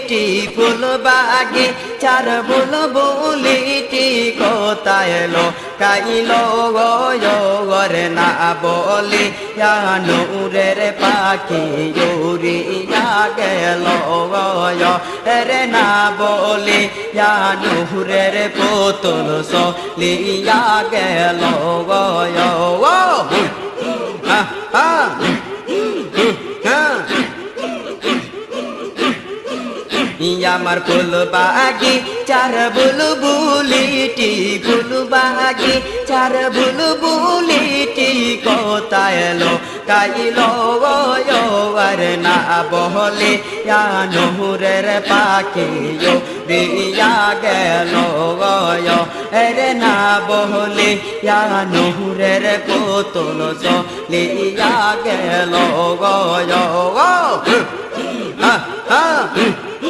বুলিটি ফুল বাগে চার বুলবুলিটি কোথায় এলো কাইলো গরে না বলি নূরের পাখি উড়িয়া গেল রে না বলি নূরের পুতুল সলিয়া গেল আমার ফুল বাগি চার বুলবুলিটি ফুল বাগি চার বুলবুলিটি কোথায় এলো কাইলো আর না বলে নূরের পাখি রিয়া গেল রে না বলে নূরের পুতুল সলিয়া গেল